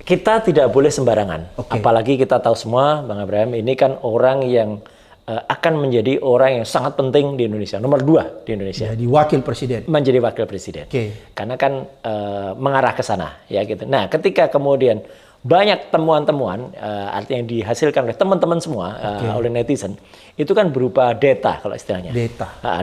Kita tidak boleh sembarangan. Apalagi kita tahu semua, Bang Abraham, ini kan orang yang akan menjadi orang yang sangat penting di Indonesia, nomor 2 di Indonesia. Jadi wakil presiden. Menjadi wakil presiden. Karena kan mengarah ke sana, ya gitu. Nah, ketika kemudian banyak temuan-temuan, artinya yang dihasilkan oleh teman-teman semua, oleh netizen, itu kan berupa data kalau istilahnya.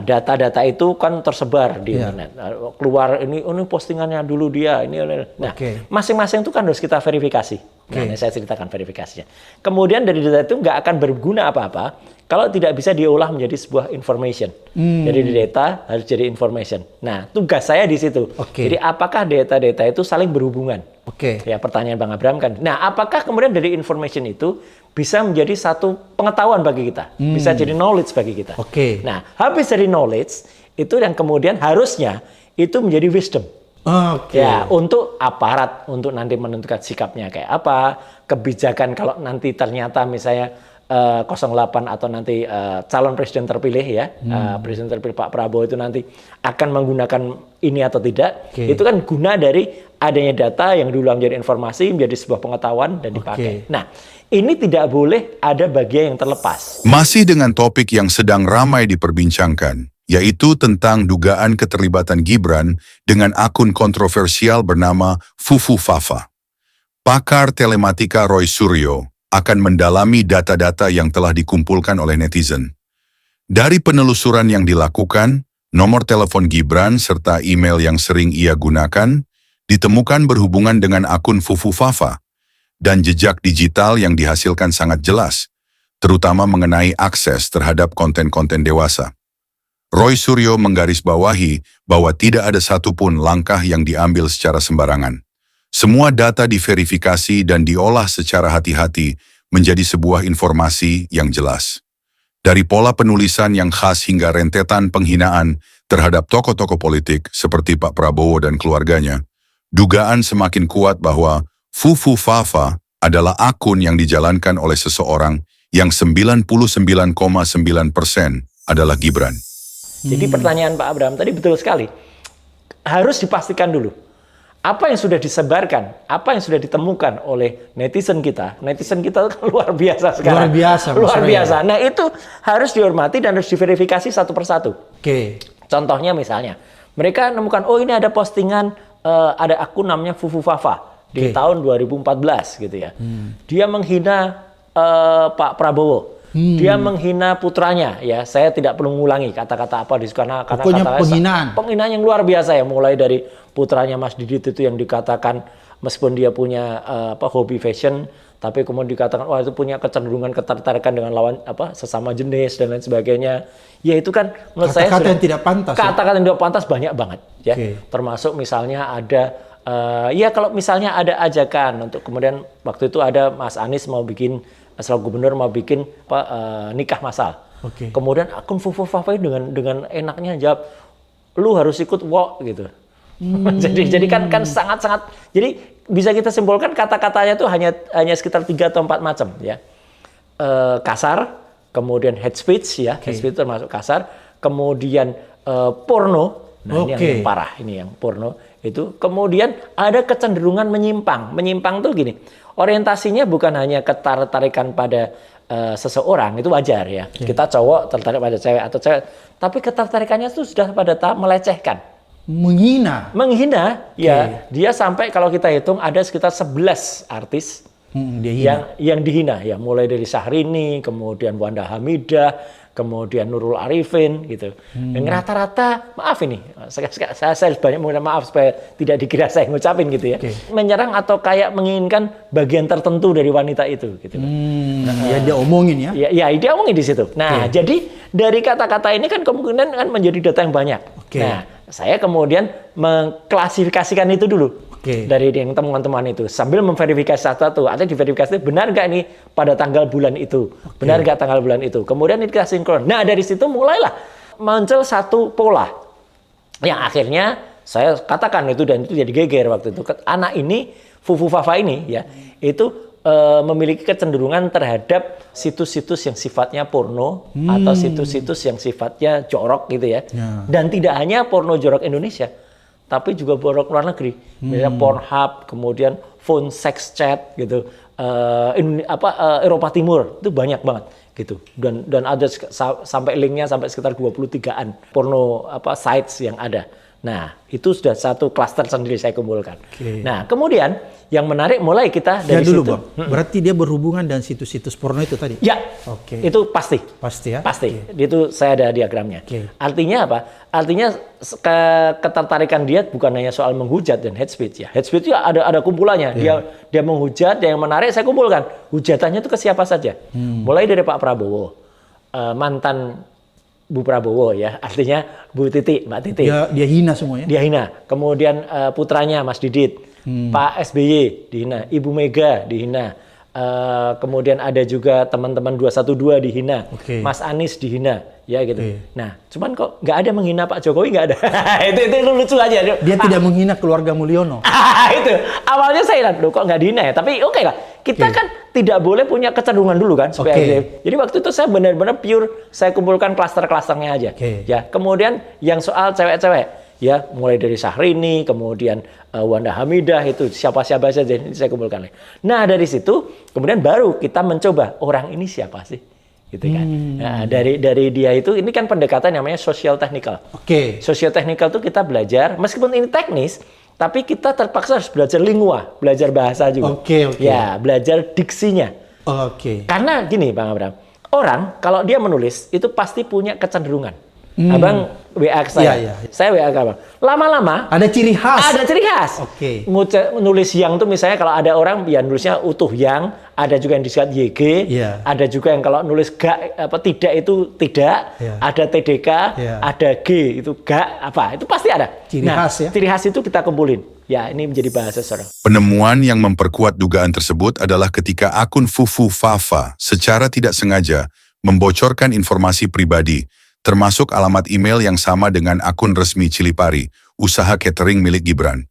Data-data itu kan tersebar di internet. Keluar ini postingannya dulu dia, ini. Nah, masing-masing itu kan harus kita verifikasi. Nah, saya ceritakan verifikasinya. Kemudian dari data itu nggak akan berguna apa-apa kalau tidak bisa diolah menjadi sebuah information. Jadi data harus jadi information. Nah, tugas saya di situ. Jadi apakah data-data itu saling berhubungan? Ya, pertanyaan Bang Abraham kan. Nah, apakah kemudian dari information itu bisa menjadi satu pengetahuan bagi kita? Bisa jadi knowledge bagi kita. Nah, habis dari knowledge, itu yang kemudian harusnya itu menjadi wisdom. Ya, untuk aparat, untuk nanti menentukan sikapnya kayak apa, kebijakan kalau nanti ternyata misalnya 08 atau nanti calon presiden terpilih ya, presiden terpilih Pak Prabowo itu nanti akan menggunakan ini atau tidak, itu kan guna dari adanya data yang dulu menjadi informasi, menjadi sebuah pengetahuan dan dipakai. Nah, ini tidak boleh ada bagian yang terlepas. Masih dengan topik yang sedang ramai diperbincangkan, yaitu tentang dugaan keterlibatan Gibran dengan akun kontroversial bernama Fufu Fafa. Pakar telematika Roy Suryo akan mendalami data-data yang telah dikumpulkan oleh netizen. Dari penelusuran yang dilakukan, nomor telepon Gibran serta email yang sering ia gunakan ditemukan berhubungan dengan akun Fufu Fafa, dan jejak digital yang dihasilkan sangat jelas, terutama mengenai akses terhadap konten-konten dewasa. Roy Suryo menggarisbawahi bahwa tidak ada satupun langkah yang diambil secara sembarangan. Semua data diverifikasi dan diolah secara hati-hati menjadi sebuah informasi yang jelas. Dari pola penulisan yang khas hingga rentetan penghinaan terhadap tokoh-tokoh politik seperti Pak Prabowo dan keluarganya, dugaan semakin kuat bahwa Fufu Fafa adalah akun yang dijalankan oleh seseorang yang 99,9% adalah Gibran. Jadi pertanyaan Pak Abraham tadi betul sekali. Harus dipastikan dulu. Apa yang sudah disebarkan, apa yang sudah ditemukan oleh netizen kita kan luar biasa sekarang. Luar biasa. Nah, itu harus dihormati dan harus diverifikasi satu persatu. Contohnya misalnya, mereka menemukan, oh ini ada postingan, ada akun namanya Fufu Fafa di tahun 2014 gitu ya. Dia menghina Pak Prabowo. Dia menghina putranya, ya. Saya tidak perlu mengulangi kata-kata apa di sana karena penghinaan yang luar biasa ya, mulai dari putranya Mas Didit itu yang dikatakan meskipun dia punya hobi fashion, tapi kemudian dikatakan wah itu punya kecenderungan ketertarikan dengan lawan sesama jenis dan lain sebagainya. Ya itu kan menurut saya kata-kata yang tidak pantas. Kata-kata yang tidak pantas banyak banget ya. Termasuk misalnya ada ya kalau misalnya ada ajakan untuk kemudian waktu itu ada Mas Anies mau bikin selaku gubernur mau bikin nikah massal. Kemudian akun Fufu Fafa dengan enaknya jawab, lu harus ikut walk gitu. jadi kan sangat-sangat. Jadi bisa kita simpulkan kata-katanya itu hanya sekitar 3 atau 4 macam ya. Kasar, kemudian hate speech ya, hate speech termasuk kasar, kemudian porno. Nah, ini yang parah, ini yang porno itu. Kemudian ada kecenderungan menyimpang. Menyimpang tuh gini. Orientasinya bukan hanya ketertarikan pada seseorang, itu wajar ya. Kita cowok tertarik pada cewek atau cewek, tapi ketertarikannya itu sudah pada tahap melecehkan. Menghina, ya. Dia sampai kalau kita hitung ada sekitar 11 artis yang dihina ya, mulai dari Syahrini, kemudian Wanda Hamidah, kemudian Nurul Arifin gitu. Dan rata-rata, maaf ini, saya banyak menggunakan maaf supaya tidak dikira saya ngucapin gitu ya. Menyerang atau kayak menginginkan bagian tertentu dari wanita itu gitu. Ya dia omongin ya. Ya dia omongin di situ. Nah, jadi dari kata-kata ini kan kemungkinan kan menjadi data yang banyak. Nah, saya kemudian mengklasifikasikan itu dulu. Dari yang temuan-temuan itu sambil memverifikasi satu-satu, atau diverifikasi benar nggak ini pada tanggal bulan itu, benar nggak tanggal bulan itu, kemudian kita sinkron. Nah dari situ mulailah muncul satu pola yang akhirnya saya katakan itu dan itu jadi geger waktu itu. Anak ini Fufu Fafa ini ya itu memiliki kecenderungan terhadap situs-situs yang sifatnya porno atau situs-situs yang sifatnya jorok gitu ya. Dan tidak hanya porno jorok Indonesia, tapi juga borok luar negeri. Misalnya Pornhub, kemudian phone sex chat gitu. Eropa Timur itu banyak banget gitu. Dan ada sampai linknya sampai sekitar 23-an porno sites yang ada. Nah, itu sudah satu klaster sendiri saya kumpulkan. Nah, kemudian yang menarik mulai kita dari dulu, situ. Bang. Berarti dia berhubungan dengan situs-situs porno itu tadi? Ya, itu pasti. Pasti ya? Pasti. Itu saya ada diagramnya. Artinya apa? Artinya ketertarikan dia bukan hanya soal menghujat dan hate speech ya. Hate speech itu ada kumpulannya. Dia menghujat, yang menarik saya kumpulkan. Hujatannya itu ke siapa saja. Mulai dari Pak Prabowo, mantan Bu Prabowo ya, artinya Bu Titi, Mbak Titi. Dia hina semuanya. Dia hina. Kemudian putranya Mas Didit, Pak SBY dihina, Ibu Mega dihina. Kemudian ada juga teman-teman 212 dihina, Mas Anies dihina, ya gitu. Nah, cuman kok nggak ada menghina Pak Jokowi, nggak ada. itu lucu aja. Dia tidak menghina keluarga Mulyono. Itu awalnya saya lihat, loh kok nggak dihina ya. Tapi oke lah, kita kan tidak boleh punya kecenderungan dulu kan. Jadi waktu itu saya benar-benar pure, saya kumpulkan klaster-klasternya aja. Ya, kemudian yang soal cewek-cewek. Ya, mulai dari Syahrini, kemudian Wanda Hamidah, itu siapa-siapa saja ini saya kumpulkan. Nah, dari situ kemudian baru kita mencoba orang ini siapa sih, gitu kan. Nah, dari dia itu ini kan pendekatan namanya social technical. Social technical itu kita belajar meskipun ini teknis, tapi kita terpaksa harus belajar lingua, belajar bahasa juga. Ya, belajar diksinya. Karena gini, Bang Abraham, orang kalau dia menulis itu pasti punya kecenderungan. Abang WA ke saya. Saya WA ke Abang. Lama-lama ada ciri khas. Ada ciri khas. Nulis yang tuh misalnya kalau ada orang ya nulisnya utuh yang, ada juga yang disingkat YG, ada juga yang kalau nulis tidak itu tidak, ada TDK, ada G itu gak itu pasti ada. Ciri khas ya. Ciri khas itu kita kumpulin. Ya, ini menjadi bahasa seorang. Penemuan yang memperkuat dugaan tersebut adalah ketika akun Fufu Fafa secara tidak sengaja membocorkan informasi pribadi, termasuk alamat email yang sama dengan akun resmi Cilipari, usaha catering milik Gibran.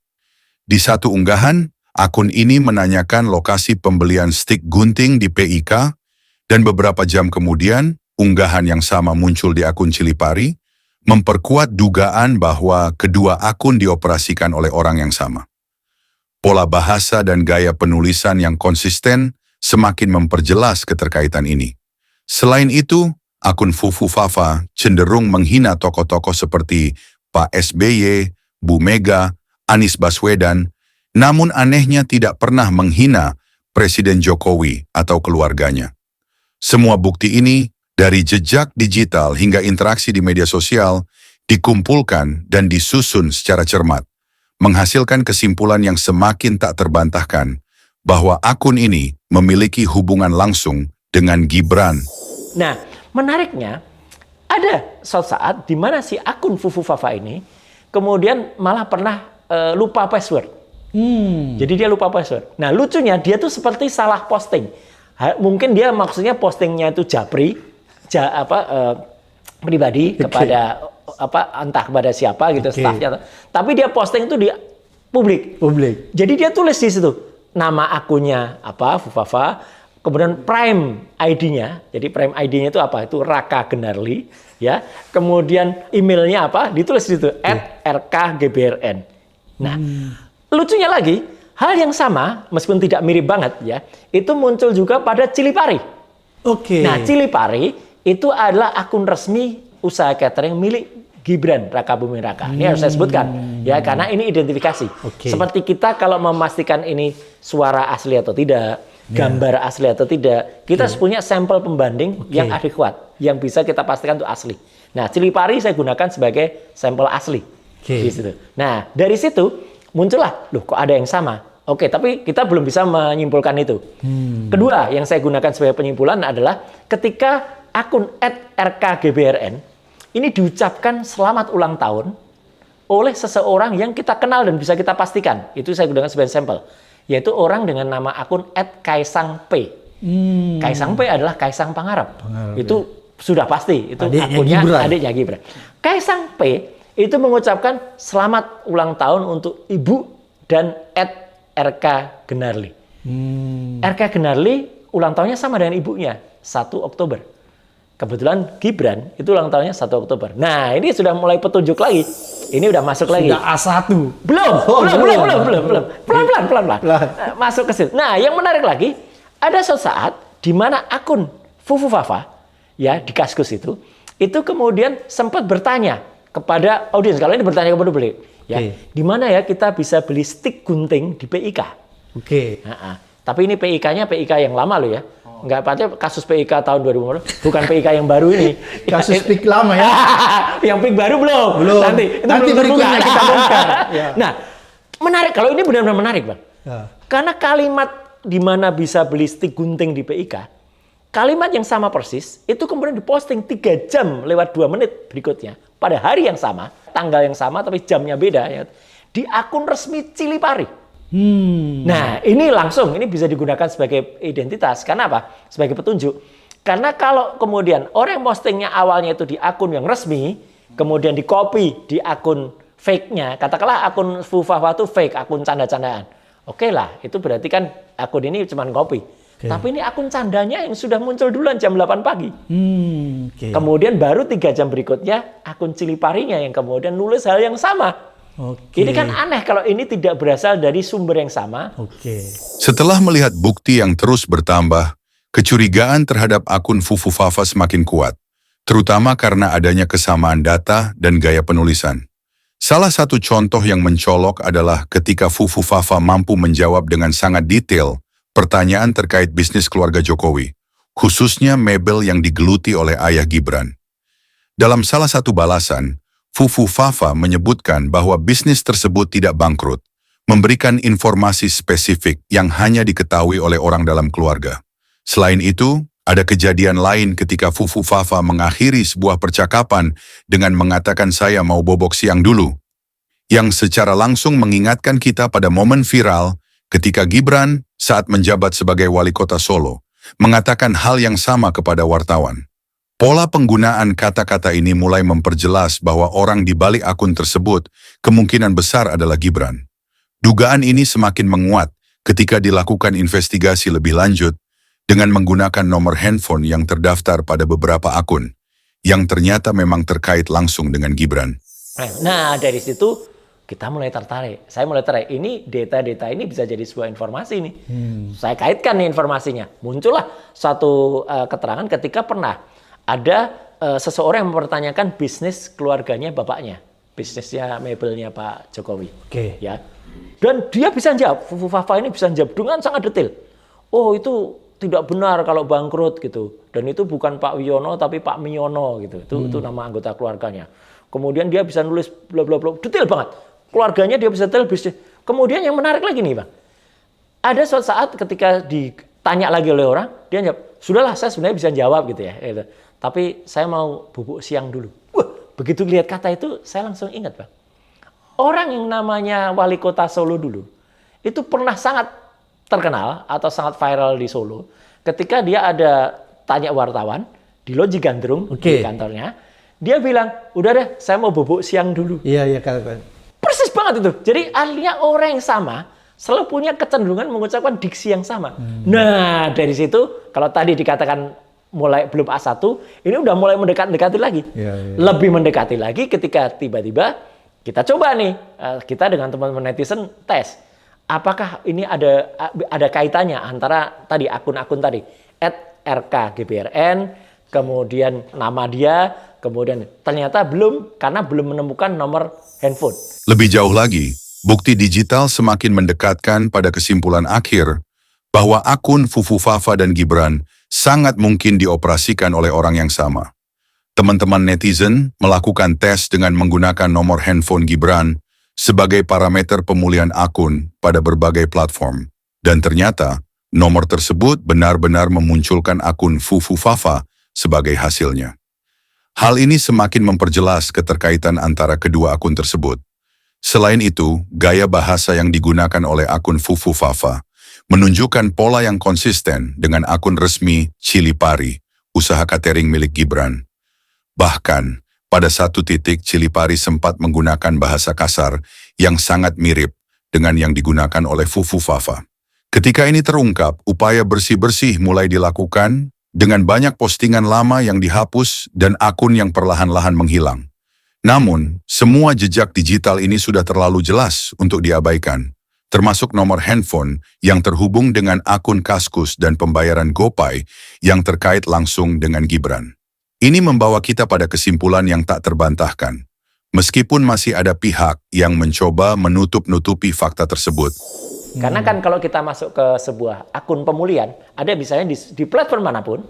Di satu unggahan, akun ini menanyakan lokasi pembelian stik gunting di PIK, dan beberapa jam kemudian, unggahan yang sama muncul di akun Cilipari, memperkuat dugaan bahwa kedua akun dioperasikan oleh orang yang sama. Pola bahasa dan gaya penulisan yang konsisten semakin memperjelas keterkaitan ini. Selain itu, akun Fufu Fafa cenderung menghina tokoh-tokoh seperti Pak SBY, Bu Mega, Anies Baswedan, namun anehnya tidak pernah menghina Presiden Jokowi atau keluarganya. Semua bukti ini, dari jejak digital hingga interaksi di media sosial, dikumpulkan dan disusun secara cermat, menghasilkan kesimpulan yang semakin tak terbantahkan bahwa akun ini memiliki hubungan langsung dengan Gibran. Nah, menariknya, ada suatu saat di mana si akun Fufu Fafa ini kemudian malah pernah lupa password. Jadi dia lupa password. Nah, lucunya dia tuh seperti salah posting. Mungkin dia maksudnya postingnya itu japri, pribadi kepada entah kepada siapa gitu stafnya. Tapi dia posting itu di publik. Jadi dia tulis di situ nama akunnya Fufu Fafa. Kemudian Prime ID-nya, jadi Prime ID-nya itu apa? Itu Raka Gendarli, ya. Kemudian emailnya ditulis di situ @rkgbrn. Nah, lucunya lagi, hal yang sama, meskipun tidak mirip banget ya, itu muncul juga pada Cilipari. Nah, Cilipari itu adalah akun resmi usaha catering milik Gibran Raka Buming Raka. Ini harus saya sebutkan, ya, karena ini identifikasi. Seperti kita kalau memastikan ini suara asli atau tidak, gambar asli atau tidak, kita harus punya sampel pembanding yang adekuat, yang bisa kita pastikan itu asli. Nah, Cilipari saya gunakan sebagai sampel asli. Di situ. Nah, dari situ muncullah, loh kok ada yang sama. Tapi kita belum bisa menyimpulkan itu. Kedua, yang saya gunakan sebagai penyimpulan adalah ketika akun @rkgbrn ini diucapkan selamat ulang tahun oleh seseorang yang kita kenal dan bisa kita pastikan. Itu saya gunakan sebagai sampel. Yaitu orang dengan nama akun @kaisang P. Kaisang P adalah Kaisang Pangarep. Itu sudah pasti, itu akunnya adiknya Gibran. Kaisang P itu mengucapkan selamat ulang tahun untuk ibu dan @rk Gendarli. RK Gendarli ulang tahunnya sama dengan ibunya, 1 Oktober. Kebetulan Gibran itu ulang tahunnya 1 Oktober. Nah, ini sudah mulai petunjuk lagi. Ini udah masuk lagi. Sudah A1. Belum. Pelan-pelan. Pelan. Masuk ke situ. Nah, yang menarik lagi, ada suatu saat di mana akun Fufu Fafa, ya di Kaskus itu kemudian sempat bertanya kepada audiens. Kalau ini bertanya kepada publik, ya, di mana ya kita bisa beli stick gunting di PIK? Tapi ini PIK-nya PIK yang lama loh ya. Enggak, pakai kasus PIK tahun 2000, bukan PIK yang baru ini. Kasus PIK lama ya. Yang PIK baru belum. Nanti belum berikutnya kita bongkar. Ya. Nah, menarik. Kalau ini benar-benar menarik, Bang. Ya. Karena kalimat di mana bisa beli stick gunting di PIK, kalimat yang sama persis, itu kemudian diposting 3 jam lewat 2 menit berikutnya. Pada hari yang sama, tanggal yang sama, tapi jamnya beda. Ya, di akun resmi Cilipari. Nah, ini bisa digunakan sebagai identitas. Karena apa? Sebagai petunjuk. Karena kalau kemudian orang yang postingnya awalnya itu di akun yang resmi, kemudian di-copy di akun fake-nya, katakanlah akun Fufafa itu fake, akun canda-candaan. Oke lah, itu berarti kan akun ini cuma copy. Tapi ini akun candanya yang sudah muncul duluan jam 8 pagi. Kemudian baru 3 jam berikutnya akun Ciliparinya yang kemudian nulis hal yang sama. Ini kan aneh kalau ini tidak berasal dari sumber yang sama. Setelah melihat bukti yang terus bertambah, kecurigaan terhadap akun Fufu Fafa semakin kuat, terutama karena adanya kesamaan data dan gaya penulisan. Salah satu contoh yang mencolok adalah ketika Fufu Fafa mampu menjawab dengan sangat detail pertanyaan terkait bisnis keluarga Jokowi, khususnya mebel yang digeluti oleh ayah Gibran. Dalam salah satu balasan, Fufu Fafa menyebutkan bahwa bisnis tersebut tidak bangkrut, memberikan informasi spesifik yang hanya diketahui oleh orang dalam keluarga. Selain itu, ada kejadian lain ketika Fufu Fafa mengakhiri sebuah percakapan dengan mengatakan saya mau bobok siang dulu, yang secara langsung mengingatkan kita pada momen viral ketika Gibran saat menjabat sebagai wali kota Solo, mengatakan hal yang sama kepada wartawan. Pola penggunaan kata-kata ini mulai memperjelas bahwa orang di balik akun tersebut kemungkinan besar adalah Gibran. Dugaan ini semakin menguat ketika dilakukan investigasi lebih lanjut dengan menggunakan nomor handphone yang terdaftar pada beberapa akun, yang ternyata memang terkait langsung dengan Gibran. Nah, dari situ kita mulai tertarik. Saya mulai tertarik. Ini data-data ini bisa jadi sebuah informasi nih. Saya kaitkan nih informasinya. Muncullah satu keterangan ketika pernah ada seseorang yang mempertanyakan bisnis keluarganya bapaknya, bisnisnya mebelnya Pak Jokowi. Ya. Dan dia bisa jawab, Fufu Fafa ini bisa jawab dengan sangat detail. Oh, itu tidak benar kalau bangkrut gitu. Dan itu bukan Pak Wiono tapi Pak Miono gitu. Itu nama anggota keluarganya. Kemudian dia bisa nulis bla bla bla, detail banget. Keluarganya dia bisa detail bisnis. Kemudian yang menarik lagi nih, Bang. Ada suatu saat ketika ditanya lagi oleh orang, dia jawab, "Sudahlah, saya sebenarnya bisa jawab gitu ya." Gitu. Tapi saya mau bubuk siang dulu. Wah, begitu lihat kata itu, saya langsung ingat, Bang. Orang yang namanya wali kota Solo dulu, itu pernah sangat terkenal atau sangat viral di Solo. Ketika dia ada tanya wartawan di Loji Gandrung, di kantornya, dia bilang, udah deh, saya mau bubuk siang dulu. Iya, kan. Persis banget itu. Jadi artinya orang yang sama, selalu punya kecenderungan mengucapkan diksi yang sama. Nah, dari situ, kalau tadi dikatakan mulai belum A1, ini udah mulai mendekati lagi. Lebih mendekati lagi ketika tiba-tiba kita coba nih, kita dengan teman-teman netizen tes. Apakah ini ada kaitannya antara tadi akun-akun tadi, @rkgbrn, kemudian nama dia, kemudian ternyata belum, karena belum menemukan nomor handphone. Lebih jauh lagi, bukti digital semakin mendekatkan pada kesimpulan akhir bahwa akun Fufu Fafa dan Gibran sangat mungkin dioperasikan oleh orang yang sama. Teman-teman netizen melakukan tes dengan menggunakan nomor handphone Gibran sebagai parameter pemulihan akun pada berbagai platform. Dan ternyata, nomor tersebut benar-benar memunculkan akun Fufu Fafa sebagai hasilnya. Hal ini semakin memperjelas keterkaitan antara kedua akun tersebut. Selain itu, gaya bahasa yang digunakan oleh akun Fufu Fafa menunjukkan pola yang konsisten dengan akun resmi Cilipari, usaha catering milik Gibran. Bahkan, pada satu titik Cilipari sempat menggunakan bahasa kasar yang sangat mirip dengan yang digunakan oleh Fufu Fafa. Ketika ini terungkap, upaya bersih-bersih mulai dilakukan dengan banyak postingan lama yang dihapus dan akun yang perlahan-lahan menghilang. Namun, semua jejak digital ini sudah terlalu jelas untuk diabaikan, termasuk nomor handphone yang terhubung dengan akun Kaskus dan pembayaran GoPay yang terkait langsung dengan Gibran. Ini membawa kita pada kesimpulan yang tak terbantahkan, meskipun masih ada pihak yang mencoba menutup-nutupi fakta tersebut. Karena kan kalau kita masuk ke sebuah akun pemulihan, ada misalnya di platform manapun,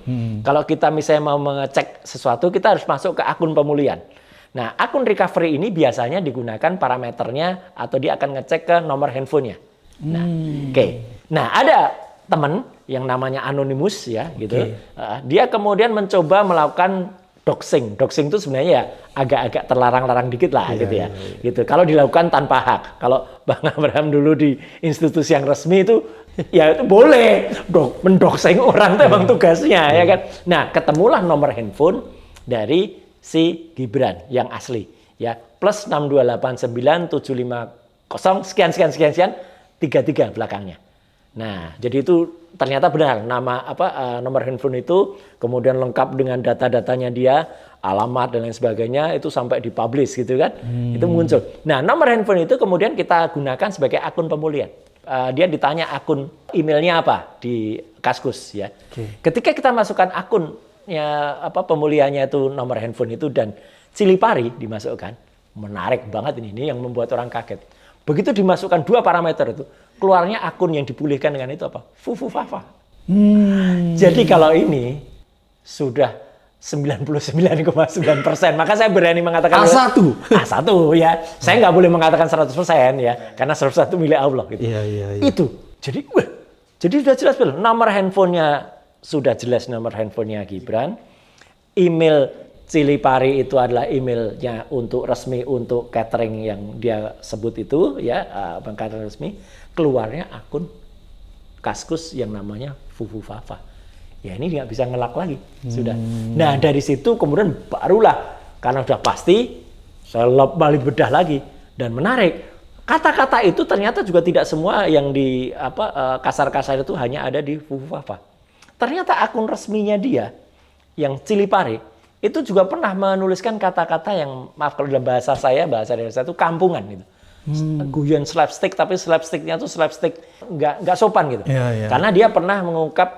kalau kita misalnya mau mengecek sesuatu, kita harus masuk ke akun pemulihan. Nah, akun recovery ini biasanya digunakan parameternya atau dia akan ngecek ke nomor handphonenya. Nah, oke. Nah, ada teman yang namanya Anonymous ya, gitu. Dia kemudian mencoba melakukan doxing. Doxing itu sebenarnya ya agak-agak terlarang-larang dikit lah, gitu ya. Gitu. Kalau dilakukan tanpa hak. Kalau Bang Abraham dulu di institusi yang resmi itu ya itu boleh mendoxing orang itu emang tugasnya, ya kan. Nah, ketemulah nomor handphone dari si Gibran yang asli ya, plus 6289750 sekian 33 belakangnya. Nah, jadi itu ternyata benar nama nomor handphone itu kemudian lengkap dengan data-datanya dia, alamat dan lain sebagainya, itu sampai dipublish gitu kan. Itu muncul. Nah, nomor handphone itu kemudian kita gunakan sebagai akun pemulihan. Dia ditanya akun emailnya apa di Kaskus ya. Ketika kita masukkan akun pemulihannya itu nomor handphone itu dan cili pari dimasukkan, menarik banget ini yang membuat orang kaget. Begitu dimasukkan dua parameter itu, keluarnya akun yang dipulihkan dengan itu apa? Fufu Fafa. Jadi kalau ini sudah 99,9%, maka saya berani mengatakan A1 ya. Saya nggak boleh mengatakan 100% ya, karena 100% milik Allah gitu. Itu. Jadi sudah jelas belum? Nomor handphonenya sudah jelas, nomor handphonenya Gibran. Email cili pari itu adalah emailnya untuk resmi untuk catering yang dia sebut itu ya, catering resmi. Keluarnya akun Kaskus yang namanya Fufu Fafa. Ya ini nggak bisa ngelak lagi sudah. Nah dari situ kemudian barulah karena sudah pasti saya balik bedah lagi dan menarik. Kata-kata itu ternyata juga tidak semua yang di kasar-kasar itu hanya ada di Fufu Fafa. Ternyata akun resminya dia yang cili pari itu juga pernah menuliskan kata-kata yang, maaf kalau dalam bahasa Indonesia itu kampungan gitu. Guyon slapstick, tapi slapsticknya tuh slapstick nggak sopan gitu. Karena dia pernah mengungkap,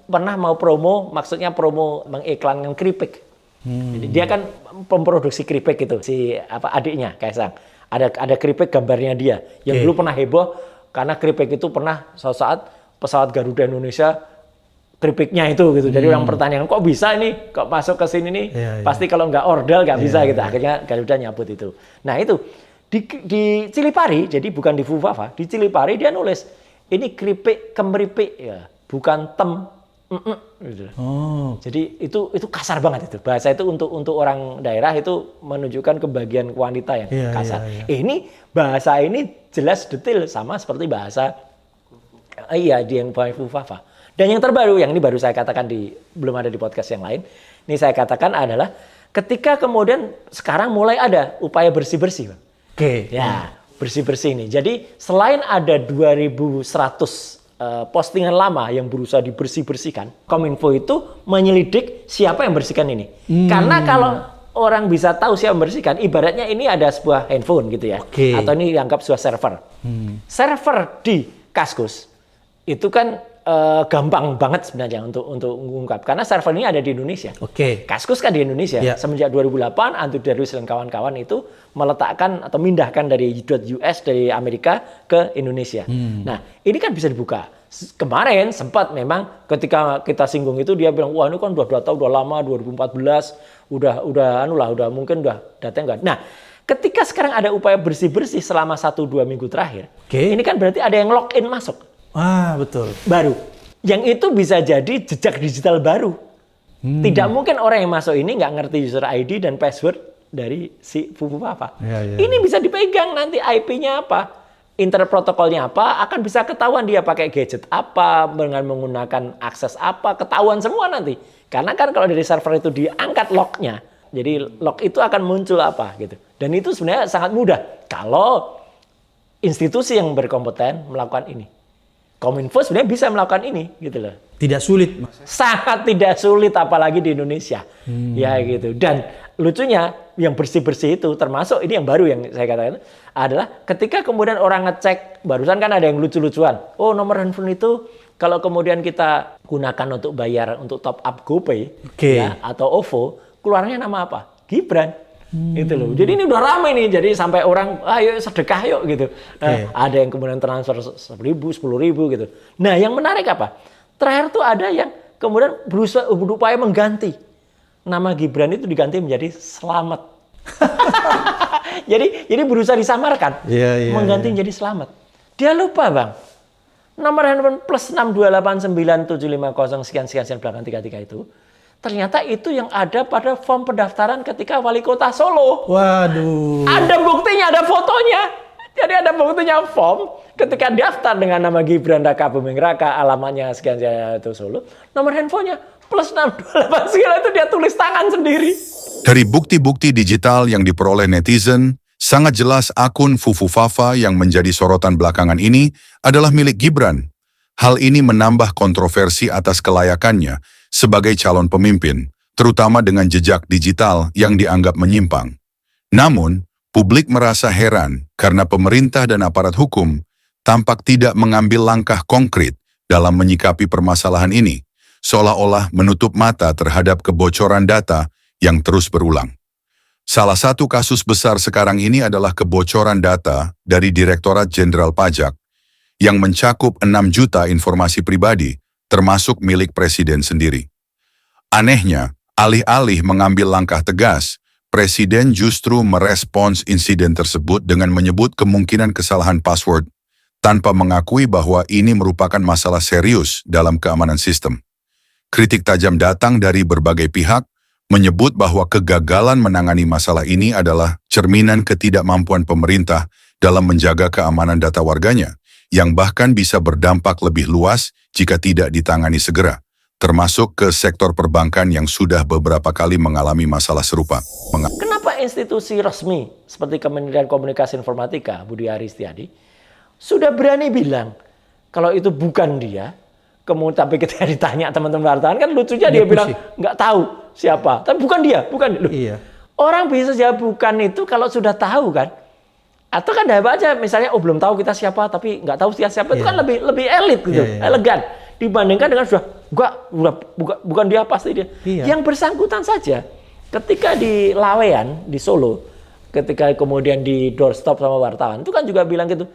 pernah mau promo, maksudnya promo mengiklankan keripik. Jadi dia kan pemproduksi keripik gitu, si adiknya Kaisang. Ada keripik gambarnya dia, yang dulu pernah heboh karena keripik itu pernah suatu saat pesawat Garuda Indonesia keripiknya itu gitu. Jadi orang pertanyaan, kok bisa ini, kok masuk ke sini nih, pasti kalau nggak ordal nggak bisa gitu. Akhirnya Garuda nyabut itu. Nah itu di cili pari, jadi bukan di Fufu Fafa, di cili pari dia nulis ini keripik kemeripik ya, bukan gitu. Jadi itu kasar banget itu. Bahasa itu untuk orang daerah itu menunjukkan kebahagiaan wanita yang kasar. Ini bahasa ini jelas detail sama seperti bahasa di yang Fufu Fafa. Dan yang terbaru, yang ini baru saya katakan belum ada di podcast yang lain. Ini saya katakan adalah ketika kemudian sekarang mulai ada upaya bersih-bersih. Ya, bersih-bersih ini. Jadi selain ada 2.100 postingan lama yang berusaha dibersih-bersihkan, Kominfo itu menyelidik siapa yang bersihkan ini. Karena kalau orang bisa tahu siapa yang membersihkan, ibaratnya ini ada sebuah handphone gitu ya. Atau ini dianggap sebuah server. Server di Kaskus itu kan gampang banget sebenarnya untuk mengungkap karena server ini ada di Indonesia. Kaskus kan di Indonesia. Semenjak 2008 Andrew Darius dan kawan-kawan itu meletakkan atau mindahkan dari .us dari Amerika ke Indonesia. Nah, ini kan bisa dibuka. Kemarin sempat memang ketika kita singgung itu dia bilang, wah ini kan data udah lama 2014, udah mungkin udah datanya enggak. Nah, ketika sekarang ada upaya bersih-bersih selama 1-2 minggu terakhir, ini kan berarti ada yang login masuk. Betul. Baru. Yang itu bisa jadi jejak digital baru. Tidak mungkin orang yang masuk ini nggak ngerti user ID dan password dari si Fufu Fafa. Ini bisa dipegang nanti IP-nya apa, internet protokolnya apa, akan bisa ketahuan dia pakai gadget apa, dengan menggunakan akses apa, ketahuan semua nanti. Karena kan kalau dari server itu diangkat lognya, jadi log itu akan muncul apa gitu. Dan itu sebenarnya sangat mudah kalau institusi yang berkompeten melakukan ini. Kominfo sebenarnya bisa melakukan ini gitu loh. Tidak sulit, Mas. Sangat tidak sulit apalagi di Indonesia. Ya gitu. Dan lucunya yang bersih-bersih itu termasuk ini yang baru yang saya katakan adalah ketika kemudian orang ngecek, barusan kan ada yang lucu-lucuan. Oh, nomor handphone itu kalau kemudian kita gunakan untuk bayar untuk top up GoPay ya, atau OVO, keluarnya nama apa? Gibran. Gitu loh. Jadi ini udah ramai nih. Jadi sampai orang ayo sedekah yuk gitu. Ada yang kemudian transfer 1.000, 10.000 gitu. Nah, yang menarik apa? Terakhir tuh ada yang kemudian berupaya mengganti nama Gibran itu diganti menjadi Slamet. jadi berusaha disamarkan, mengganti menjadi Slamet. Dia lupa, Bang. Nomor handphone plus 6289750 sekian belakang 33 itu. Ternyata itu yang ada pada form pendaftaran ketika wali kota Solo. Waduh. Ada buktinya, ada fotonya. Jadi ada buktinya form ketika daftar dengan nama Gibran Raka Buming Raka, alamatnya sekian itu Solo. Nomor handphonenya plus 628 sekian itu dia tulis tangan sendiri. Dari bukti-bukti digital yang diperoleh netizen, sangat jelas akun Fufu Fafa yang menjadi sorotan belakangan ini adalah milik Gibran. Hal ini menambah kontroversi atas kelayakannya sebagai calon pemimpin, terutama dengan jejak digital yang dianggap menyimpang. Namun, publik merasa heran karena pemerintah dan aparat hukum tampak tidak mengambil langkah konkret dalam menyikapi permasalahan ini, seolah-olah menutup mata terhadap kebocoran data yang terus berulang. Salah satu kasus besar sekarang ini adalah kebocoran data dari Direktorat Jenderal Pajak yang mencakup 6 juta informasi pribadi, termasuk milik Presiden sendiri. Anehnya, alih-alih mengambil langkah tegas, Presiden justru merespons insiden tersebut dengan menyebut kemungkinan kesalahan password tanpa mengakui bahwa ini merupakan masalah serius dalam keamanan sistem. Kritik tajam datang dari berbagai pihak, menyebut bahwa kegagalan menangani masalah ini adalah cerminan ketidakmampuan pemerintah dalam menjaga keamanan data warganya, yang bahkan bisa berdampak lebih luas jika tidak ditangani segera, termasuk ke sektor perbankan yang sudah beberapa kali mengalami masalah serupa. Kenapa institusi resmi seperti Kementerian Komunikasi Informatika, Budi Aris Setiadi, sudah berani bilang kalau itu bukan dia, kemudian tapi ketika ditanya teman-teman wartawan kan lucunya dia bilang nggak tahu siapa, tapi bukan dia, bukan loh. Iya. Orang bisa jawab bukan itu kalau sudah tahu kan. Atau kan ada aja misalnya belum tahu kita siapa tapi nggak tahu siapa itu kan lebih elit gitu, elegan dibandingkan dengan bukan dia pasti dia. Yang bersangkutan saja ketika di Lawean di Solo, ketika kemudian di doorstop sama wartawan itu kan juga bilang gitu.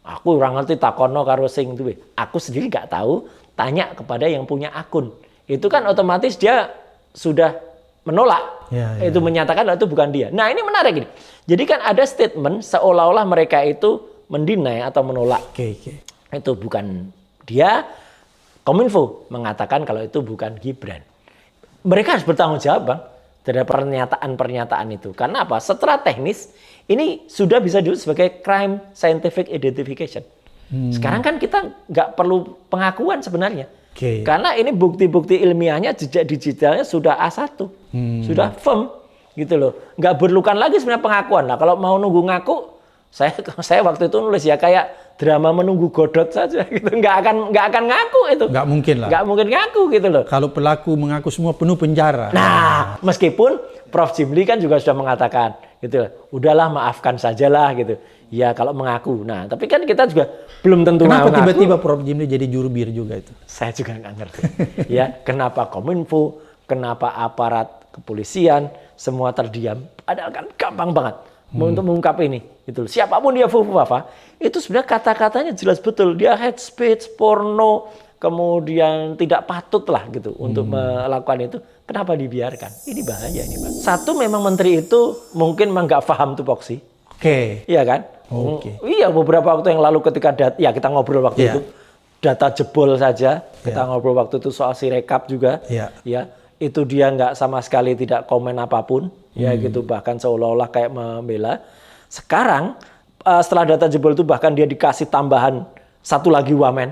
Aku kurang ngerti takono karo sing duwe. Aku sendiri nggak tahu, tanya kepada yang punya akun. Itu kan otomatis dia sudah menolak. Itu menyatakan itu bukan dia. Nah, ini menarik ini. Jadi kan ada statement seolah-olah mereka itu mendinai atau menolak. Itu bukan dia. Kominfo mengatakan kalau itu bukan Gibran. Mereka harus bertanggung jawab, Bang, terhadap pernyataan-pernyataan itu. Karena apa? Secara teknis ini sudah bisa disebut sebagai crime scientific identification. Sekarang kan kita nggak perlu pengakuan sebenarnya. Karena ini bukti-bukti ilmiahnya, jejak digitalnya sudah A1. Sudah firm gitu loh. Nggak perlukan lagi sebenarnya pengakuan. Nah, kalau mau nunggu ngaku, saya waktu itu nulis ya kayak drama menunggu Godot saja gitu. Nggak akan ngaku itu. Nggak mungkin lah. Nggak mungkin ngaku gitu loh. Kalau pelaku mengaku semua penuh penjara. Nah, meskipun Prof. Jimli kan juga sudah mengatakan gitu. Udahlah maafkan sajalah gitu. Ya kalau mengaku. Nah, tapi kan kita juga belum tentu kenapa mengaku. tiba-tiba Prof. Jimli jadi juru bir juga itu? Saya juga nggak ngerti. Ya, kenapa Kominfo, kenapa aparat kepolisian semua terdiam? Padahal kan gampang banget untuk mengungkap ini. Gitu. Siapapun dia Fufu Fafa, itu sebenarnya kata-katanya jelas betul. Dia hate speech, porno, kemudian tidak patut lah gitu untuk melakukan itu. Kenapa dibiarkan? Ini bahaya ini, Pak. Satu, memang menteri itu mungkin memang nggak paham tupoksi. Iya kan? Iya, beberapa waktu yang lalu ketika kita ngobrol waktu itu, data jebol saja, kita ngobrol waktu itu soal Sirekap juga, ya itu dia nggak sama sekali tidak komen apapun, ya gitu, bahkan seolah-olah kayak membela. Sekarang setelah data jebol itu bahkan dia dikasih tambahan satu lagi wamen,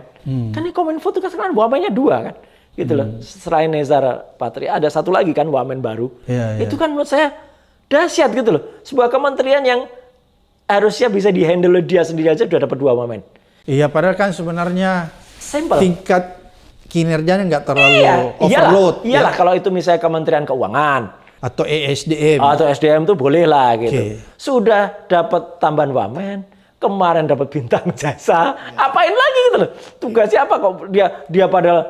kan ini Kominfo itu kan wamennya 2 kan, gitu loh. Selain Nezar Patria ada satu lagi kan wamen baru, itu kan menurut saya dahsyat gitu loh, sebuah kementerian yang harusnya bisa dihandle oleh dia sendiri aja udah dapat 2 wamen. Iya, padahal kan sebenarnya simple. Tingkat kinerjanya nggak terlalu overload. Iyalah kalau itu misalnya Kementerian Keuangan, Atau ESDM. Atau SDM tuh boleh lah gitu. Oke. Sudah dapat tambahan wamen, kemarin dapat bintang jasa, apain lagi gitu loh. Tugasnya apa kok dia padahal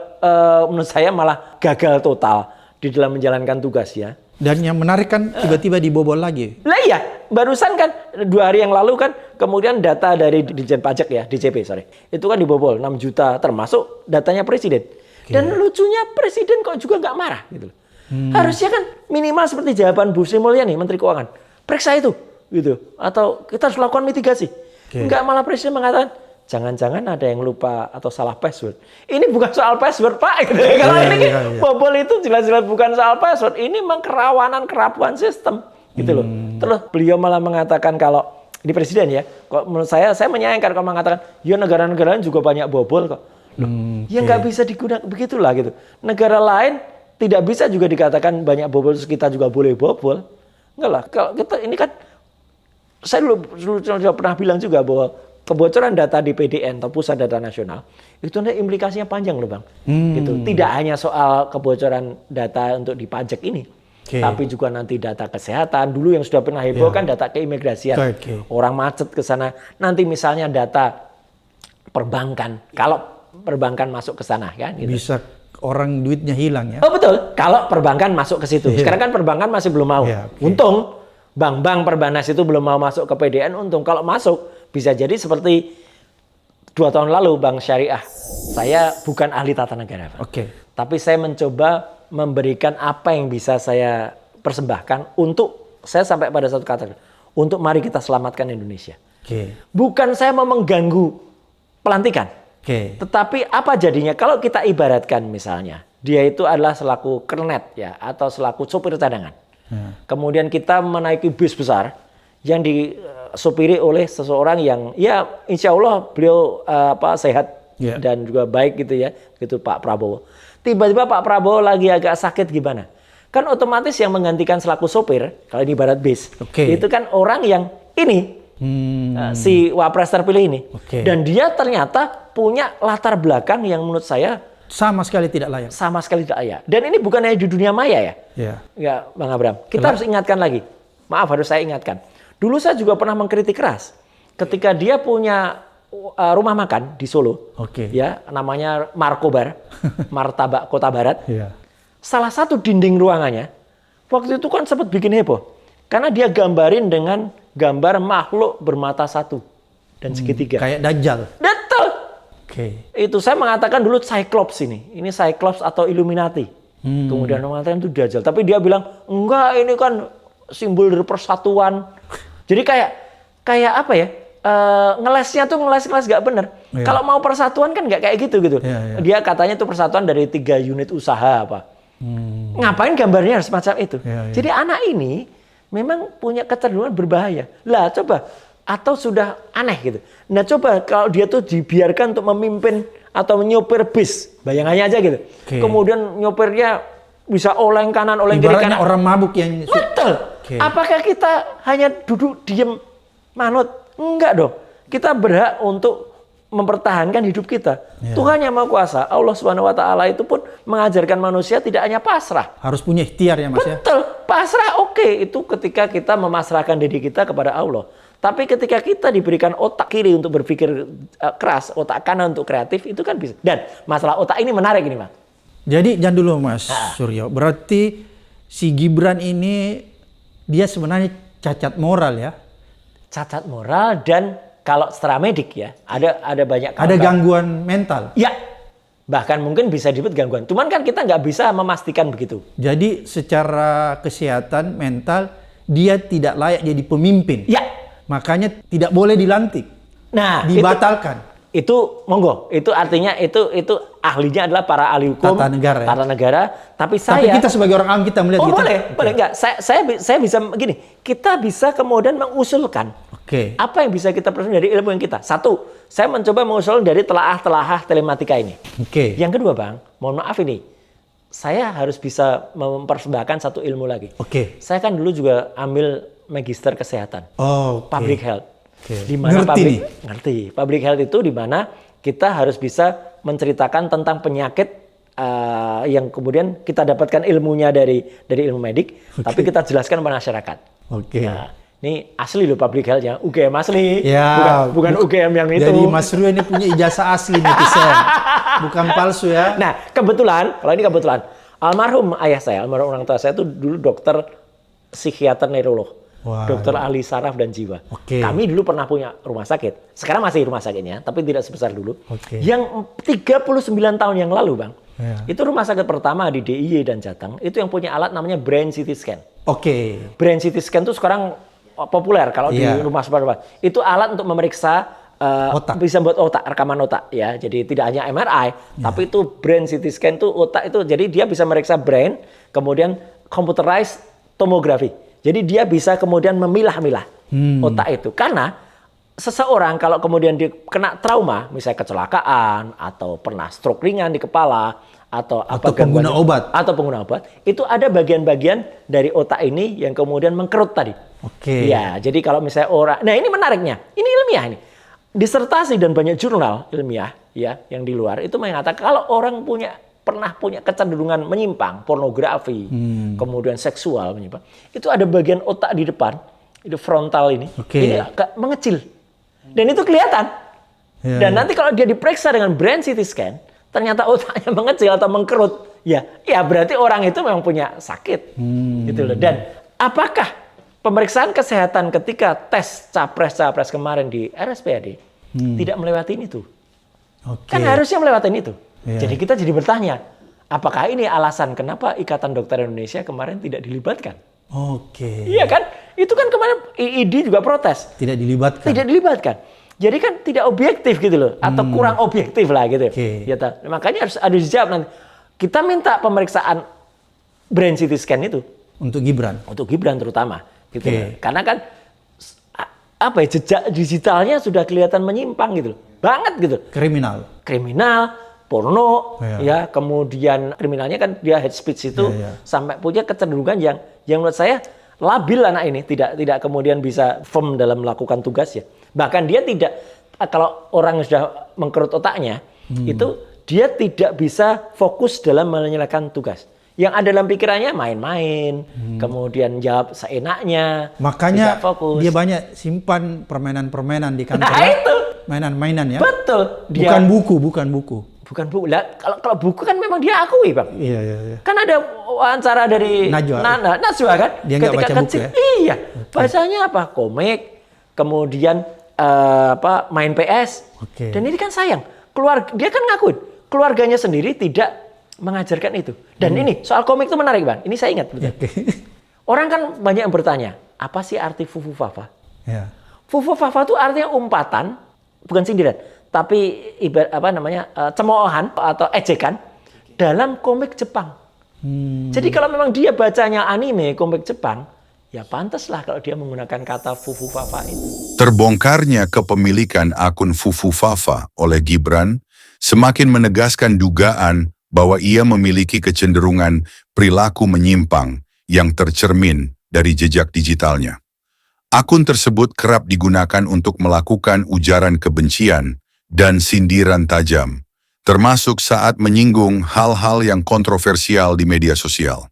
menurut saya malah gagal total di dalam menjalankan tugasnya. Dan yang menarik kan tiba-tiba dibobol lagi. Lah iya, barusan kan 2 hari yang lalu kan kemudian data dari Ditjen Pajak ya, DJP sorry. Itu kan dibobol 6 juta termasuk datanya presiden. Dan lucunya presiden kok juga nggak marah gitu loh. Harusnya kan minimal seperti jawaban Bu Sri Mulyani Menteri Keuangan. Periksa itu gitu. Atau kita harus lakukan mitigasi. Enggak, malah presiden mengatakan jangan-jangan ada yang lupa atau salah password. Ini bukan soal password, Pak. Gitu. Kalau ini bobol itu jelas-jelas bukan soal password. Ini memang kerapuan sistem gitu loh. Terus beliau malah mengatakan kalau di presiden ya, kok menurut saya menyayangkan kalau mengatakan ya negara-negara lain juga banyak bobol kok. Ya nggak bisa digunakan begitulah gitu. Negara lain tidak bisa juga dikatakan banyak bobol terus kita juga boleh bobol. Enggak lah. Kalau kita ini kan saya dulu pernah bilang juga bahwa kebocoran data di PDN atau Pusat Data Nasional itu ada implikasinya panjang loh Bang. Gitu. Tidak hanya soal kebocoran data untuk di pajak ini, tapi juga nanti data kesehatan. Dulu yang sudah pernah heboh kan data keimigrasian. Orang macet ke sana. Nanti misalnya data perbankan. Kalau perbankan masuk ke sana kan gitu. Bisa orang duitnya hilang ya. Oh betul, kalau perbankan masuk ke situ. Sekarang kan perbankan masih belum mau. Untung bank-bank perbanas itu belum mau masuk ke PDN. Untung kalau masuk bisa jadi seperti 2 tahun lalu Bank Syariah. Saya bukan ahli tata negara, Pak. Tapi saya mencoba memberikan apa yang bisa saya persembahkan untuk saya sampai pada satu kata untuk mari kita selamatkan Indonesia. Bukan saya mau mengganggu pelantikan. Tetapi apa jadinya kalau kita ibaratkan misalnya dia itu adalah selaku kernet ya atau selaku sopir cadangan. Kemudian kita menaiki bis besar yang disopiri oleh seseorang yang ya insya Allah beliau sehat dan juga baik gitu ya, gitu Pak Prabowo. Tiba-tiba Pak Prabowo lagi agak sakit gimana? Kan otomatis yang menggantikan selaku sopir kalau ini ibarat bis itu kan orang yang ini. Si Wapres terpilih ini. Dan dia ternyata punya latar belakang yang menurut saya sama sekali tidak layak. Sama sekali tidak layak. Dan ini bukan hanya di dunia maya ya. Ya, Bang Abraham. Kita harus ingatkan lagi. Maaf, harus saya ingatkan. Dulu saya juga pernah mengkritik keras ketika dia punya rumah makan di Solo. Ya, namanya Markobar, Martabak Kota Barat. Salah satu dinding ruangannya waktu itu kan sempat bikin heboh. Karena dia gambarin dengan gambar makhluk bermata satu dan segitiga. Kayak Dajjal. Betul. Itu saya mengatakan dulu Cyclops ini. Ini Cyclops atau Illuminati. Kemudian mengatakan itu Dajjal. Tapi dia bilang, enggak ini kan simbol dari persatuan. Jadi kayak apa ya? Ngelesnya tuh ngeles gak bener. Kalau mau persatuan kan gak kayak gitu. Dia katanya itu persatuan dari 3 unit usaha apa. Ngapain gambarnya harus macam itu? Jadi anak ini memang punya kecenderungan berbahaya. Lah coba, atau sudah aneh gitu. Nah coba kalau dia tuh dibiarkan untuk memimpin atau menyopir bis, bayangannya aja gitu. Kemudian nyopirnya bisa oleng kanan, oleng kiri kanan. Orang mabuk yang... Betul. Apakah kita hanya duduk diem manut? Enggak dong. Kita berhak untuk mempertahankan hidup kita. Tuhan yang Maha Kuasa, Allah Subhanahu wa taala itu pun mengajarkan manusia tidak hanya pasrah. Harus punya ikhtiar ya Mas. Betul. Pasrah itu ketika kita memasrahkan diri kita kepada Allah. Tapi ketika kita diberikan otak kiri untuk berpikir keras, otak kanan untuk kreatif, itu kan bisa. Dan masalah otak ini menarik ini, Pak. Jadi jangan dulu Mas Suryo. Berarti si Gibran ini dia sebenarnya cacat moral ya. Cacat moral dan kalau secara medik ya, ada banyak ada gangguan mental. Ya, bahkan mungkin bisa disebut gangguan. Cuman kan kita nggak bisa memastikan begitu. Jadi secara kesehatan mental dia tidak layak jadi pemimpin. Ya. Makanya tidak boleh dilantik. Nah, dibatalkan. Itu monggo. Itu artinya itu ahlinya adalah para ahli hukum tata negara. Tata negara. Tapi kita sebagai orang awam kita melihat. Boleh nggak? Saya bisa begini. Kita bisa kemudian mengusulkan. Apa yang bisa kita peroleh dari ilmu yang kita? Satu, saya mencoba mengusul dari telaah telematika ini. Yang kedua, Bang, mohon maaf ini, saya harus bisa mempersembahkan satu ilmu lagi. Saya kan dulu juga ambil magister kesehatan, public health. Di mana public health itu di mana kita harus bisa menceritakan tentang penyakit yang kemudian kita dapatkan ilmunya dari ilmu medik, tapi kita jelaskan kepada masyarakat. Oke. Nah, ini asli loh public health-nya, UGM asli, Ya, bukan UGM yang itu. Jadi Mas Suryo ini punya ijazah asli netizen, bukan palsu ya. Nah, kebetulan, kalau ini kebetulan, almarhum ayah saya, almarhum orang tua saya itu dulu dokter psikiater neurolog. Wah, Dokter ahli saraf dan jiwa. Oke. Kami dulu pernah punya rumah sakit. Sekarang masih rumah sakitnya, tapi tidak sebesar dulu. Oke. Yang 39 tahun yang lalu, Bang. Ya. Itu rumah sakit pertama di DIY dan Jateng. Itu yang punya alat namanya brain CT scan. Oke. Brain CT scan itu sekarang populer kalau di Iya. rumah sakit. Itu alat untuk memeriksa Otak. bisa buat otak, rekaman otak ya. Jadi tidak hanya MRI, tapi itu brain CT scan itu otak itu. Jadi dia bisa meriksa brain, kemudian computerized tomography. Jadi dia bisa kemudian memilah-milah otak itu. Karena seseorang kalau kemudian dia kena trauma, misalnya kecelakaan atau pernah stroke ringan di kepala atau pengguna obat. atau pengguna obat, itu ada bagian-bagian dari otak ini yang kemudian mengkerut tadi. Oke. Ya, jadi kalau misalnya orang, nah ini menariknya, ini ilmiah ini. Disertasi dan banyak jurnal ilmiah ya yang di luar itu mengatakan kalau orang pernah punya kecenderungan menyimpang, pornografi, kemudian seksual menyimpang, itu ada bagian otak di depan, itu frontal ini, ini agak mengecil. Dan itu kelihatan. Ya, Dan nanti kalau dia diperiksa dengan brain CT scan, ternyata otaknya mengecil atau mengkerut, ya berarti orang itu memang punya sakit. Gitu loh. Dan apakah pemeriksaan kesehatan ketika tes capres-capres kemarin di RSPAD tidak melewati itu? Kan harusnya melewati itu. Jadi kita jadi bertanya, apakah ini alasan kenapa Ikatan Dokter Indonesia kemarin tidak dilibatkan? Oke. Iya kan? Itu kan kemarin IID juga protes. Tidak dilibatkan. Tidak dilibatkan. Jadi kan tidak objektif gitu loh, atau kurang objektif lah gitu. Ya, makanya harus ada dijawab nanti. Kita minta pemeriksaan brain CT scan itu Untuk Gibran. untuk Gibran terutama, gitu loh. Karena kan jejak digitalnya sudah kelihatan menyimpang gitu loh, banget gitu. Kriminal, porno, ya kemudian kriminalnya kan dia hate speech itu sampai punya kecenderungan yang menurut saya labil anak ini, tidak kemudian bisa firm dalam melakukan tugasnya. Bahkan dia tidak, kalau orang yang sudah mengkerut otaknya itu dia tidak bisa fokus dalam menyelesaikan tugas. Yang ada dalam pikirannya main-main, kemudian jawab seenaknya. Makanya fokus. dia banyak simpan permainan-permainan di kantor. Nah, itu. Mainan-mainan ya. Betul. Bukan buku. Bukan buku. Lah, kalau buku kan memang dia akui, Bang. Iya. Kan ada wawancara dari Najwa kan? Dia nggak baca buku ya? Iya. Bacanya apa? Komik, kemudian main PS. Dan ini kan sayang. Dia kan ngakuin. Keluarganya sendiri tidak mengajarkan itu. Dan ini soal komik itu menarik, Bang. Ini saya ingat betul. Orang kan banyak yang bertanya, apa sih arti Fufu Fafa? Fufu Fafa itu artinya umpatan, bukan sindiran, tapi cemoohan atau ejekan dalam komik Jepang. Jadi kalau memang dia bacanya anime, komik Jepang, ya pantaslah kalau dia menggunakan kata Fufu Fafa itu. Terbongkarnya kepemilikan akun Fufu Fafa oleh Gibran semakin menegaskan dugaan bahwa ia memiliki kecenderungan perilaku menyimpang yang tercermin dari jejak digitalnya. Akun tersebut kerap digunakan untuk melakukan ujaran kebencian dan sindiran tajam, termasuk saat menyinggung hal-hal yang kontroversial di media sosial.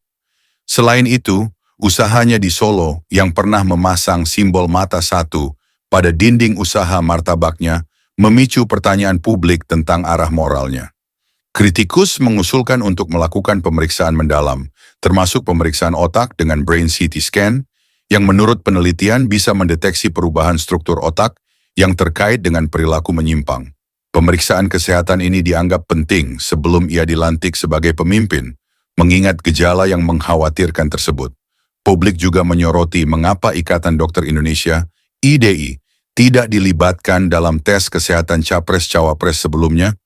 Selain itu, usahanya di Solo yang pernah memasang simbol mata satu pada dinding usaha martabaknya memicu pertanyaan publik tentang arah moralnya. Kritikus mengusulkan untuk melakukan pemeriksaan mendalam, termasuk pemeriksaan otak dengan brain CT scan, yang menurut penelitian bisa mendeteksi perubahan struktur otak yang terkait dengan perilaku menyimpang. Pemeriksaan kesehatan ini dianggap penting sebelum ia dilantik sebagai pemimpin, mengingat gejala yang mengkhawatirkan tersebut. Publik juga menyoroti mengapa Ikatan Dokter Indonesia, IDI, tidak dilibatkan dalam tes kesehatan capres-cawapres sebelumnya,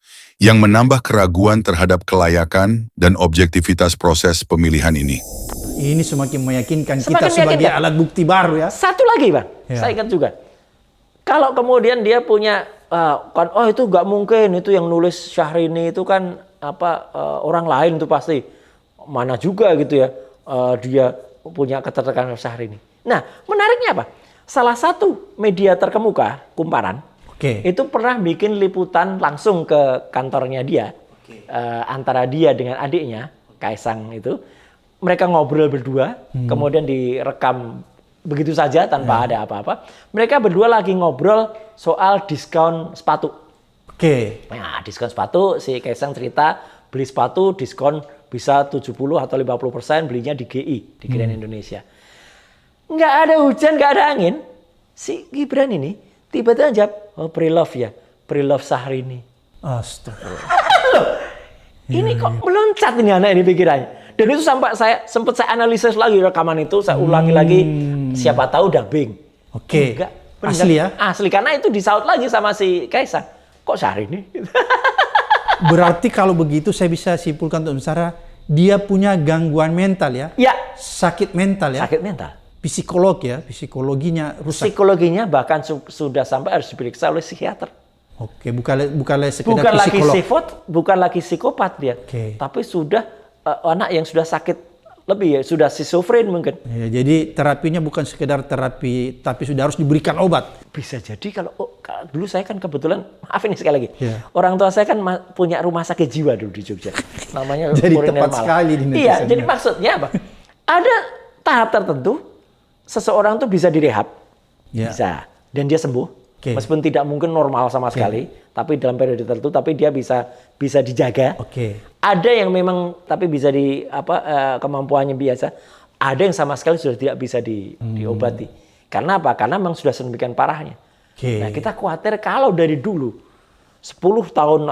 yang menambah keraguan terhadap kelayakan dan objektivitas proses pemilihan ini. Ini semakin meyakinkan kita sebagai alat bukti baru ya. Satu lagi, Bang, saya ingat juga. Kalau kemudian dia punya, itu nggak mungkin, itu yang nulis Syahrini itu kan orang lain itu pasti. Mana juga gitu ya, dia punya keterkaitan Syahrini. Nah, menariknya apa? Salah satu media terkemuka, Kumparan, itu pernah bikin liputan langsung ke kantornya dia. antara dia dengan adiknya Kaisang itu, mereka ngobrol berdua, kemudian direkam begitu saja tanpa ada apa-apa. Mereka berdua lagi ngobrol soal diskon sepatu. Nah, diskon sepatu, si Kaisang cerita beli sepatu diskon bisa 70 atau 50% belinya di GI, di Grand Indonesia. Nggak ada hujan, nggak ada angin. Si Gibran ini tiba-tiba jawab, oh pre-love ya, pre-love Syahrini. Astagfirullah. Ini kok meloncat ini anak ini pikirannya. Dan itu sampai sempat saya analisis lagi rekaman itu, saya ulangi lagi, siapa tahu dubbing. Enggak, asli ya? Asli, karena itu disaut lagi sama si Kaisang. Kok Syahrini? Berarti kalau begitu saya bisa simpulkan untuk Sarah, dia punya gangguan mental ya? Ya. Sakit mental ya? Sakit mental. Psikolog ya, psikologinya rusak. Psikologinya bahkan sudah sampai harus diperiksa oleh psikiater. Bukan sekedar psikolog. Bukan lagi psikopat dia. Tapi sudah anak yang sudah sakit lebih ya, sudah schizofren mungkin. Ya, jadi terapinya bukan sekedar terapi, tapi sudah harus diberikan obat. Bisa jadi kalau dulu saya kan kebetulan, maaf ini sekali lagi, orang tua saya kan punya rumah sakit jiwa dulu di Jogja. Namanya jadi tepat sekali di netizen. Iya, jadi maksudnya apa? Ada tahap tertentu seseorang tuh bisa direhab, bisa, dan dia sembuh. Meskipun tidak mungkin normal sama sekali, tapi dalam periode tertentu, tapi dia bisa dijaga. Ada yang memang tapi bisa kemampuannya biasa. Ada yang sama sekali sudah tidak bisa diobati. Karena apa? Karena memang sudah sedemikian parahnya. Nah, kita khawatir kalau dari dulu 10 tahun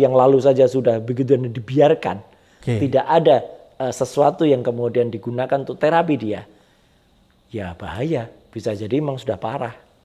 yang lalu saja sudah begitu dan dibiarkan, tidak ada sesuatu yang kemudian digunakan untuk terapi dia. Ya bahaya, bisa jadi memang sudah parah.